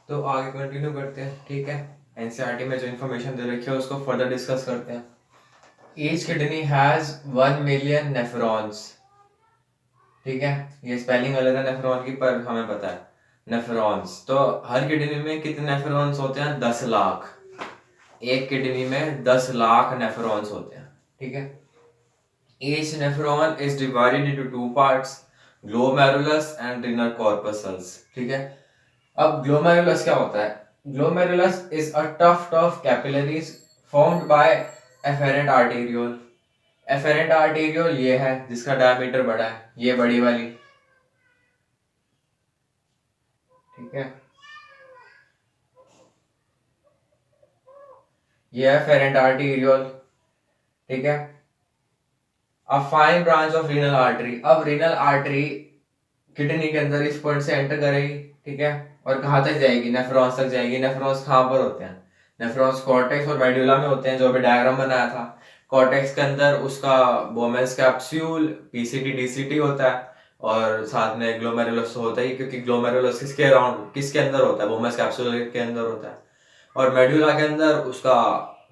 तो आगे कंटिन्यू करते हैं, ठीक है। एनसीईआरटी में जो इन्फॉर्मेशन दे रखी है उसको फर्दर डिस्कस करते हैं। Each kidney has 1 million nephrons, ठीक है। ये स्पेलिंग अलग है नेफ्रॉन की, पर हमें पता है नेफ्रॉन्स। तो हर किडनी में कितने नेफ्रॉन्स होते हैं? 10 लाख। एक किडनी में 10 लाख नेफ्रॉन्स होते हैं, ठीक है। Each nephron is divided into 2 parts, glomerulus and renal corpuscles, ठीक है। अब ग्लोमेरुलस क्या होता है? Glomerulus is a tuft of capillaries formed by afferent arteriole. Afferent arteriole ये है जिसका डायमीटर बड़ा है, ये बड़ी वाली, ठीक है। ये है फेरेंट आर्टेरियोल, ठीक है। अब fine branch of renal artery. अब रीनल आर्टरी किडनी के अंदर इस पॉइंट से एंटर करेगी, ठीक है। और कहाँ तक जाएगी? नेफ्रॉन्स तक जाएगी। नेफ्रॉन्स कहाँ पर होते हैं? नेफ्रॉन्स कॉर्टेक्स और मेडुला में होते हैं, जो अभी डायग्राम बनाया था। कॉर्टेक्स के अंदर उसका बोमेन्स कैप्सूल, पीसीटी डीसीटी होता है, और साथ में ग्लोमेरुलस तो होता ही, क्योंकि ग्लोमेरुलस किसके अराउंड, किसके अंदर होता है? बोमेन्स कैप्सूल के अंदर होता है। और मेडुला के अंदर उसका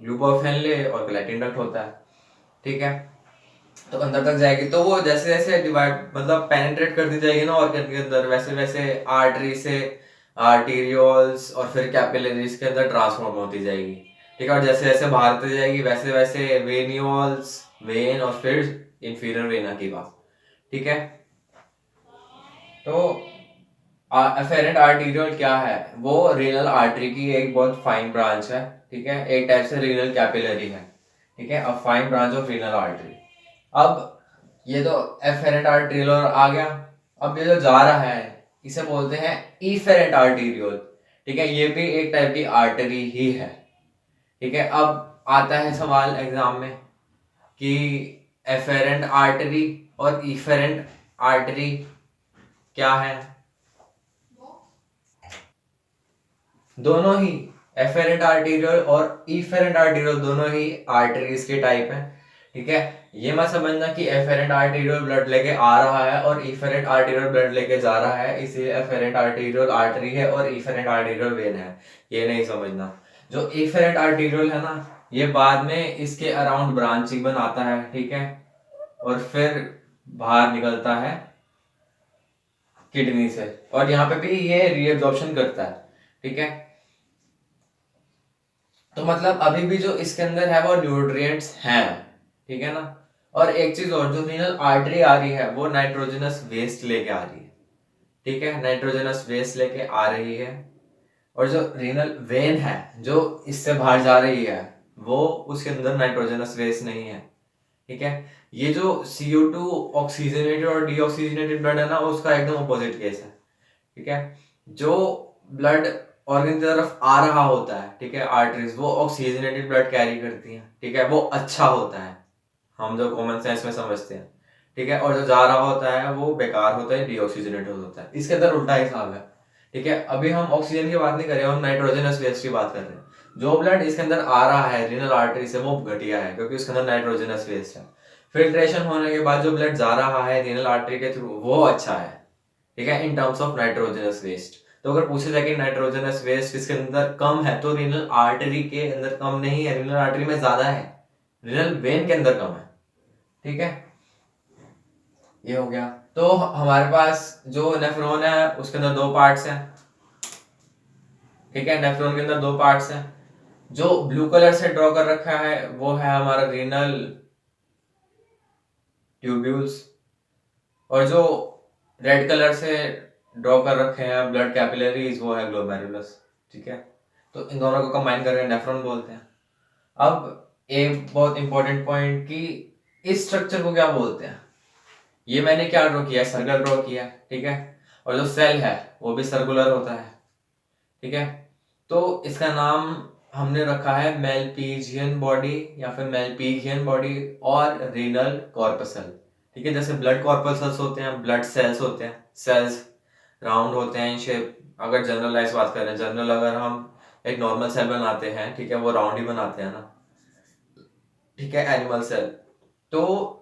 ल्यूबोफेनले और प्लेटिन डक्ट होता है, ठीक है। तो अंदर तक जाएगी, तो वो जैसे जैसे डिवाइड मतलब पेनिट्रेट करती जाएगी ना ऑर्गन के अंदर, वैसे वैसे आर्टरी से आर्टीरियोल्स और फिर कैपिलरीज के अंदर ट्रांसफॉर्म होती जाएगी, ठीक है। और जैसे जैसे बाहर होती जाएगी वैसे वैसे वेन्यूल्स, वेन, और फिर इंफीरियर वेना की बात, ठीक है। तो एफेरेंट आर्टीरियोल क्या है? वो रीनल आर्टरी की एक बहुत फाइन ब्रांच है, ठीक है। एक टाइप से रीनल कैपिलरी है, ठीक है। A fine branch of renal artery. अब ये तो एफेरेंट आर्टीरियल आ गया। अब ये जो जा रहा है इसे बोलते हैं इफेरेंट आर्टीरियल, ठीक है। ये भी एक टाइप की आर्टरी ही है, ठीक है। अब आता है सवाल एग्जाम में कि एफेरेंट आर्टरी और इफेरेंट आर्टरी क्या है? दोनों ही एफेरेंट आर्टीरियल और इफेरेंट आर्टीरियल दोनों ही आर्टरीज के टाइप हैं, ठीक है। ये मत समझना कि एफेरेंट आर्टीरियल ब्लड लेके आ रहा है और इफेरेंट आर्टीरियल ब्लड लेके जा रहा है, इसलिए एफेरेंट आर्टीरियल आर्टरी है और इफेरेंट आर्टीरियल वेन है, ये नहीं समझना। जो इफेरेंट आर्टीरियल है ना, ये बाद में इसके अराउंड ब्रांचिंग बनाता है, ठीक है। और फिर बाहर निकलता है किडनी से, और यहाँ पे भी ये रीअब्जॉर्प्शन करता है, ठीक है। तो मतलब अभी भी जो इसके अंदर है वो न्यूट्रिएंट्स हैं, ठीक है ना। और एक चीज और, जो रीनल आर्टरी आ रही है वो नाइट्रोजनस वेस्ट लेके आ रही है, ठीक है। नाइट्रोजनस वेस्ट लेके आ रही है। और जो रीनल वेन है जो इससे बाहर जा रही है, वो उसके अंदर नाइट्रोजनस वेस्ट नहीं है, ठीक है। ये जो CO2 ऑक्सीजनेटेड और डीऑक्सीजनेटेड ब्लड है ना, उसका एकदम अपोजिट केस है, ठीक है। जो ब्लड ऑर्गन की तरफ आ रहा होता है, ठीक है, आर्टरीज, वो ऑक्सीजनेटेड ब्लड कैरी करती हैं, ठीक है, वो अच्छा होता है, हम जो कॉमन सेंस में समझते हैं, ठीक है। और जो जा रहा होता है वो बेकार होता है, डीऑक्सीजनेटेड होता है। इसके अंदर उल्टा हिसाब है, ठीक है। अभी हम ऑक्सीजन की बात नहीं कर रहे, हम नाइट्रोजनस वेस्ट की बात कर रहे हैं। जो ब्लड इसके अंदर आ रहा है रीनल आर्टरी से, वो घटिया है, क्योंकि उसके अंदर नाइट्रोजनस वेस्ट है। फिल्ट्रेशन होने के बाद जो ब्लड जा रहा है रीनल आर्टरी के थ्रू, वो अच्छा है, ठीक है, in terms of nitrogenous waste. तो अगर पूछा जाए कि नाइट्रोजनस वेस्ट किसके अंदर कम है, तो रीनल आर्टरी के अंदर कम नहीं है, रीनल आर्टरी में ज्यादा है, रीनल वेन के अंदर कम है, ठीक है। ये हो गया। तो हमारे पास जो नेफ्रॉन है उसके अंदर 2 पार्ट्स हैं, ठीक है। नेफ्रॉन के अंदर 2 पार्ट्स हैं। जो ब्लू कलर से ड्रॉ कर रखा है वो है हमारा रीनल ट्यूब्यूल्स, और जो रेड कलर से ड्रॉ कर रखे हैं ब्लड कैपिलरीज, वो है ग्लोमेरुलस, ठीक है। तो इन दोनों को कंबाइन करके नेफ्रॉन बोलते हैं। अब एक बहुत इंपॉर्टेंट पॉइंट कि इस स्ट्रक्चर को क्या बोलते हैं? ये मैंने क्या ड्रॉ किया है? सर्कल ड्रॉ किया, ठीक है। और जो सेल है वो भी सर्कुलर होता है, ठीक है। तो इसका नाम हमने रखा है मेलपीजियन बॉडी या फिर मेलपीजियन बॉडी और रीनल कॉर्पसल, ठीक है। जैसे ब्लड कॉर्पसल्स होते हैं, ब्लड सेल्स होते हैं, सेल्स राउंड होते हैं इन शेप। अगर जनरलाइज बात करें, जनरल अगर हम एक नॉर्मल सेल बनाते हैं, ठीक है, वो राउंड ही बनाते हैं ना, ठीक है, एनिमल सेल। तो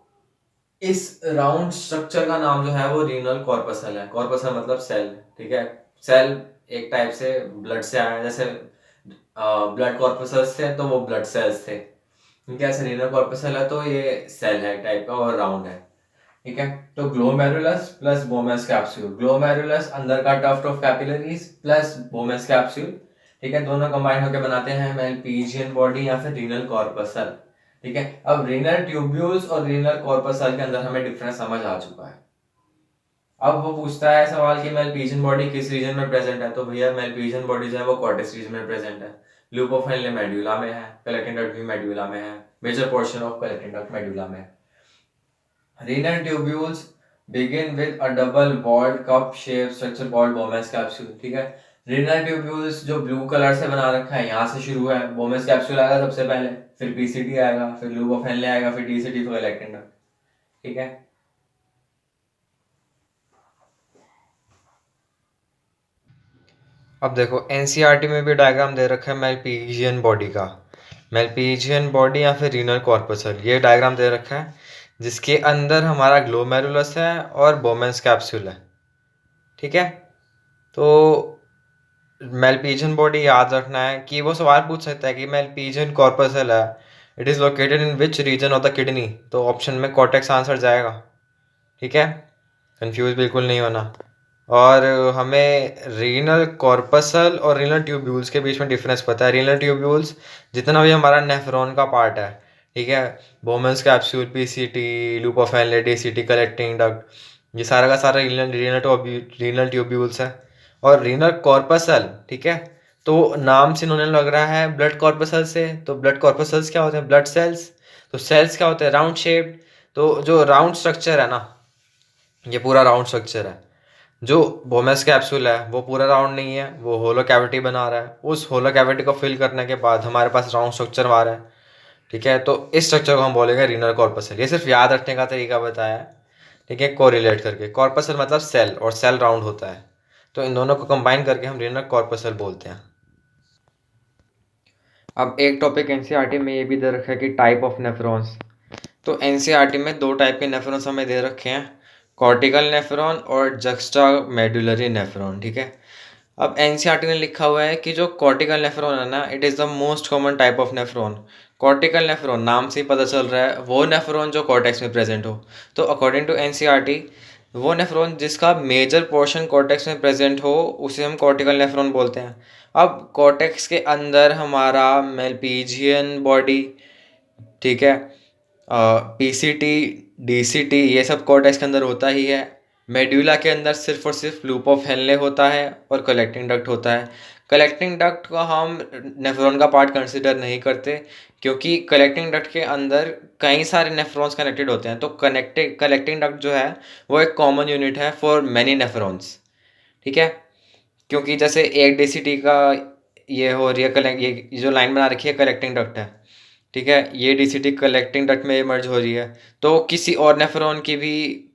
इस राउंड स्ट्रक्चर का नाम जो है वो रीनल कॉर्पसल है। कॉर्पसल मतलब सेल, ठीक है। सेल एक टाइप से ब्लड से आया, जैसे ब्लड कॉर्पसल्स थे तो वो ब्लड सेल्स थे, ठीक है। ऐसे रीनल कॉर्पसल है तो ये सेल है टाइप का और राउंड है, ठीक है। तो glomerulus plus Bowman's capsule, glomerulus अंदर का tuft of capillaries plus Bowman's capsule, ठीक है, दोनों कंबाइन होकर बनाते हैं मेलपीजियन बॉडी या फिर रीनल कॉर्पसल, ठीक है। अब रीनल ट्यूब्यूल्स और रीनल कॉर्पसल के अंदर हमें डिफरेंस समझ आ चुका है। अब वो पूछता है सवाल कि मेलपीजियन बॉडी किस रीजन में प्रेजेंट है, तो भैया मेलपीजियन बॉडी जो है वो कॉर्टेक्स रीजन में प्रेजेंट है, लूप ऑफ हेनले मेडुला में है, कलेक्टिंग डक्ट भी मेडुला में है, major portion of collecting duct medulla में है। Renal tubules begin with a double walled cup shaped structure called Bowman's capsule, ठीक है। renal tubules जो ब्लू कलर से बना रखा है यहाँ से शुरू है, Bowman's capsule आएगा सबसे पहले, फिर पीसीटी आएगा, फिर लूप ऑफ हेनले आएगा, फिर डीसीटी, फिर कलेक्टिंग डक्ट, ठीक है। अब देखो एनसीईआरटी में भी डायग्राम दे रखा है मेलपीजियन बॉडी का, मेलपीजियन बॉडी या फिर रीनल कॉर्पसल, ये डायग्राम दे रखा है जिसके अंदर हमारा ग्लोमेरुलस है और बोमेंस कैप्सूल है, ठीक है। तो मेलपीजियन बॉडी याद रखना है कि वो सवाल पूछ सकता है कि मेलपीजियन कॉर्पसल है, it is located in which region of the kidney, तो ऑप्शन में कॉर्टेक्स आंसर जाएगा, ठीक है। कंफ्यूज बिल्कुल नहीं होना। और हमें रीनल कॉर्पसल और रीनल ट्यूब्यूल्स के बीच में डिफरेंस पता है। रीनल ट्यूब्यूल्स जितना भी हमारा नेफ्रॉन का पार्ट है, ठीक है, बोमेंस capsule, PCT, loop of Henley, DCT, collecting duct, ये सारा का सारा रीनल ट्यूब्यूल्स है। और रीनल कॉर्पसल, ठीक है, तो नाम से इन्होंने लग रहा है ब्लड कॉर्पसल से, तो ब्लड कॉर्पसल्स क्या होते हैं, ब्लड सेल्स, तो सेल्स क्या होते हैं, राउंड शेप्ड, तो जो राउंड स्ट्रक्चर है ना, ये पूरा राउंड स्ट्रक्चर है। जो बोमेस कैप्सूल है वो पूरा राउंड नहीं है, वो होलो कैविटी बना रहा है, उस होलो कैविटी को फिल करने के बाद हमारे पास राउंड स्ट्रक्चर आ रहा है, ठीक है। तो इस स्ट्रक्चर को हम बोलेंगे रीनल कॉर्पसल, ये सिर्फ याद रखने का तरीका बताया है, ठीक है, कोरिलेट करके। कॉर्पसल मतलब सेल, और सेल राउंड होता है, तो इन दोनों को कंबाइन करके हम रीनल कॉर्पसल बोलते हैं। अब एक टॉपिक एनसीईआरटी में ये भी दे रखा है कि टाइप ऑफ नेफ्रॉन्स, तो एनसीईआरटी में दो टाइप के नेफ्रॉन्स हमें दे रखे हैं, कॉर्टिकल नेफ्रॉन और जक्स्टा मेडुलरी नेफ्रॉन, ठीक है। अब एनसीईआरटी ने लिखा हुआ है कि जो कॉर्टिकल नेफ्रॉन है ना, it is the most common type of nephron. Cortical nephron नाम से ही पता चल रहा है वो नेफ्रॉन जो कॉर्टेक्स में प्रेजेंट हो, तो अकॉर्डिंग टू एनसीईआरटी वो नेफ्रॉन जिसका मेजर पोर्शन कॉर्टेक्स में प्रेजेंट हो उसे हम कॉर्टिकल नेफ्रॉन बोलते हैं। अब कॉर्टेक्स के अंदर हमारा मेलपीजियन बॉडी, ठीक है, पीसीटी, डीसीटी, ये सब कॉर्टेक्स के अंदर होता ही है। मेड्यूला के अंदर सिर्फ और सिर्फ लूप ऑफ हेनले होता है और कलेक्टिंग डक्ट होता है। कलेक्टिंग डक्ट को हम नेफ्रॉन का पार्ट कंसिडर नहीं करते, क्योंकि कलेक्टिंग डक्ट के अंदर कई सारे नेफ्रॉन्स कनेक्टेड होते हैं, तो कलेक्टिंग डक्ट जो है वो एक कॉमन यूनिट है फॉर मैनी नेफ्रॉन्स, ठीक है। क्योंकि जैसे एक डीसीटी का ये हो रही है कलेक्ट, ये जो लाइन बना रखी है कलेक्टिंग डक्ट है, ठीक है, ये डीसीटी कलेक्टिंग डक्ट में मर्ज हो रही है, तो किसी और नेफ्रॉन की भी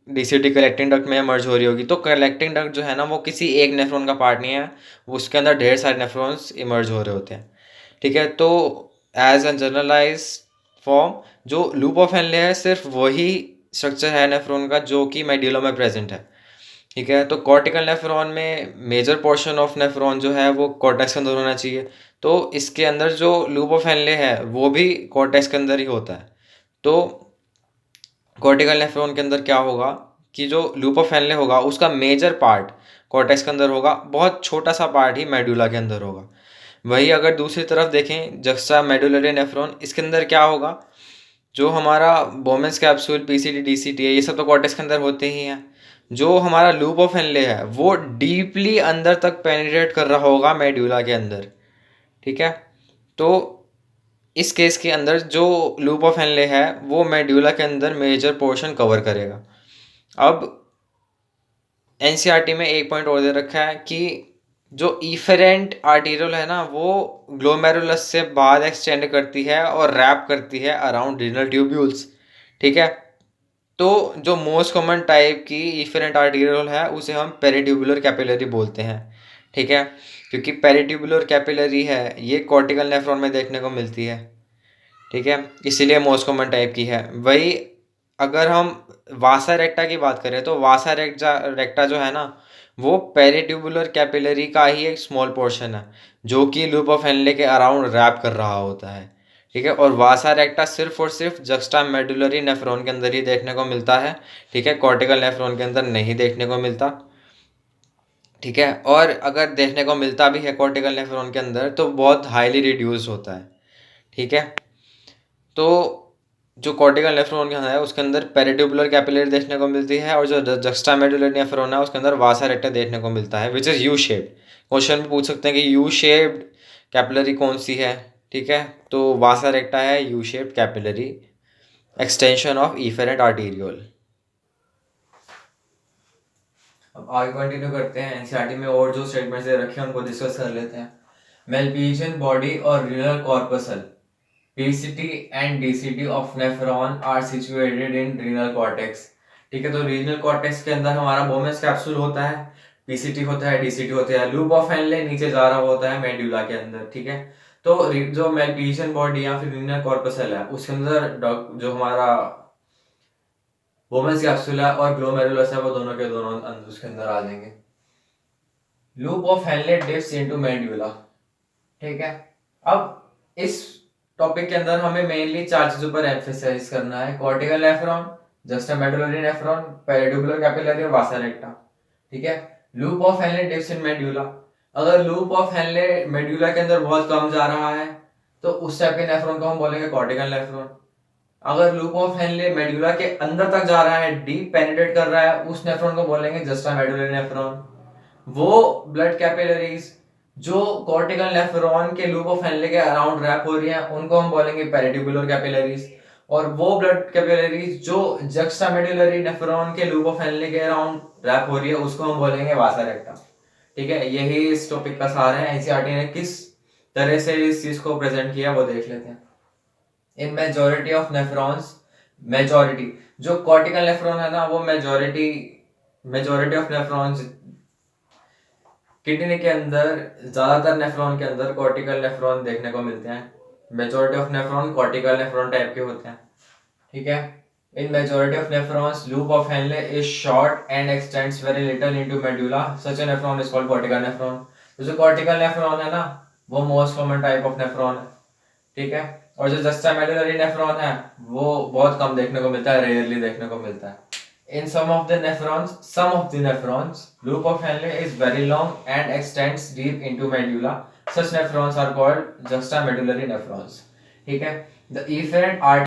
डीसीटी कलेक्टिंग डक्ट में मर्ज हो रही होगी, तो कलेक्टिंग डक्ट जो है ना वो किसी एक नेफ्रॉन का पार्ट नहीं है, उसके अंदर ढेर सारे नेफ्रॉन्स इमर्ज हो रहे होते हैं, ठीक है। तो एज एन जनरलाइज फॉर्म जो लूप ऑफ हेनले है सिर्फ वही स्ट्रक्चर है नेफ्रॉन का जो कि मेड्यूला में प्रेजेंट है, ठीक है। तो कॉर्टिकल नेफ्रॉन में मेजर पोर्शन ऑफ नेफ्रॉन जो है वो कॉर्टेक्स के अंदर होना चाहिए, तो इसके अंदर जो लूप ऑफ हेनले है वो भी कॉर्टेक्स के अंदर ही होता है। तो कॉर्टिकल नेफ्रॉन के अंदर क्या होगा कि जो लूप ऑफ हेनले होगा उसका मेजर पार्ट कॉर्टेक्स के अंदर होगा, बहुत छोटा सा पार्ट ही मेडुला के अंदर होगा। वही अगर दूसरी तरफ देखें जक्स्टा मेडुलरी नेफ्रॉन, इसके अंदर क्या होगा, जो हमारा बोमेंस कैप्सूल, पीसीटी, डीसीटी है, ये सब तो कॉर्टेक्स के अंदर होते ही हैं। जो हमारा लूप ऑफ हेनले है वो डीपली अंदर तक पेनिट्रेट कर रहा होगा मेड्यूला के अंदर, ठीक है। तो इस केस के अंदर जो लूप ऑफ हेनले है वो मेड्यूला के अंदर मेजर पोर्शन कवर करेगा। अब एनसीईआरटी में एक पॉइंट और दे रखा है कि जो इफेरेंट आर्टीरियल है ना वो ग्लोमेरुलस से बाद एक्सटेंड करती है और रैप करती है अराउंड रीनल ट्यूब्यूल्स, ठीक है। तो जो मोस्ट कॉमन टाइप की इफेरेंट आर्टीरियल है उसे हम पेरिट्यूबुलर कैपिलरी बोलते हैं, ठीक है, क्योंकि पेरिट्यूबुलर कैपिलरी है ये कॉर्टिकल नेफ्रॉन में देखने को मिलती है, ठीक है, इसीलिए मोस्ट कॉमन टाइप की है। वही अगर हम वासा रेक्टा की बात करें तो वासा रेक्टा जो है ना वो पेरिट्यूबुलर कैपिलरी का ही एक स्मॉल पोर्शन है जो कि लूप ऑफ हेनले के अराउंड रैप कर रहा होता है। ठीक है, और वासा रेक्टा सिर्फ और सिर्फ जस्टा मेडुलरी नेफ्रॉन के अंदर ही देखने को मिलता है। ठीक है, कॉर्टिकल नेफ्रॉन के अंदर नहीं देखने को मिलता। ठीक है, और अगर देखने को मिलता भी है कॉर्टिकल नेफ्रॉन के अंदर तो बहुत हाईली रिड्यूस होता है। ठीक है, तो जो कॉर्टिकल नेफ्रॉन है उसके अंदर पेरिट्यूबुलर कैपिलरी देखने को मिलती है, और जो जस्टा मेडुलरी नेफ्रॉन है उसके अंदर वासा रेक्टा देखने को मिलता है, which is U shaped. Question में पूछ सकते हैं कि यू शेप्ड कैपिलरी कौन सी है। ठीक है, तो वासा रेक्टा है U shaped capillary, extension of efferent arteriole. अब आगे कंटिन्यू करते हैं, एनसीईआरटी में और जो स्टेटमेंट्स दे रखे हैं उनको डिस्कस कर लेते हैं। मेलपीजियन बॉडी और renal corpuscle, PCT and DCT of nephron are situated in renal cortex. ठीक है, तो रीनल कॉर्टेक्स के अंदर हमारा बोमेस कैप्सूल होता है, पीसीटी होता है, डीसीटी होता है, लूप ऑफ हेनले नीचे जा रहा होता है मेड्यूला के अंदर। ठीक है, तो जो मेलपीजियन बॉडी या फिर रीनल कॉर्पसल है उसके अंदर जो हमारा बोमेस कैप्सूल है और ग्लोमेरुलस है वो दोनों के दोनों उसके अंदर आ जाएंगे। Loop of Henley dips into medulla. ठीक है, अब इस टॉपिक के अंदर हमें मेनली चार चीजों पर एम्फेसाइज करना है, cortical nephron, juxta medullary nephron, peritubular capillary और वासा रेक्टा। ठीक है, loop of Henley dips in medulla, अगर लूप ऑफ हेनले मेड्यूला के अंदर बहुत कम जा रहा है तो उस टाइप के नेफ्रॉन को हम बोलेंगे कॉर्टिकल नेफ्रॉन। अगर लूप ऑफ हेनले मेडुला के अंदर तक जा रहा है, डीप पेनिट्रेट कर रहा है, उस नेफ्रॉन को बोलेंगे जस्टा मेडुलरी नेफ्रॉन। वो ब्लड कैपिलरीज जो कॉर्टिकल नेफ्रॉन के लूप ऑफ हेनले के अराउंड रैप हो रही हैं उनको हम बोलेंगे पेरिट्यूबुलर कैपिलरीज। और वो ब्लड कैपिलरीज जो जक्स्टामेडुलरी नेफ्रॉन के लूप ऑफ हेनले के अराउंड रैप हो रही है उसको हम बोलेंगे वासा रेक्टा। ठीक है, यही इस टॉपिक का सार है। एनसीईआरटी ने किस तरह से इस चीज को प्रेजेंट किया वो देख लेते हैं। In majority of nephrons, majority जो कॉर्टिकल नेफ्रॉन है ना वो मेजोरिटी ऑफ नेफ्रॉन्स किडनी के अंदर, ज्यादातर नेफ्रॉन के अंदर कॉर्टिकल नेफ्रॉन देखने को मिलते हैं। Majority of nephron cortical nephron type के होते हैं। ठीक है, in majority of nephrons loop of Henley is short and x tends very little into medulla, such A nephron is called cortical nephron. तो जो कॉर्टिकल नेफ्रॉन है ना वो most common type of nephron है। ठीक है, और जो जस्टा मेडुलरी नेफ्रॉन है वो बहुत कम देखने को मिलता है, रेयरली देखने को मिलता है। In some of the nephrons, loop of Henle is very long and extends deep into medulla. Such nephrons are called juxtamedullary nephrons. ठीक है, the efferent artery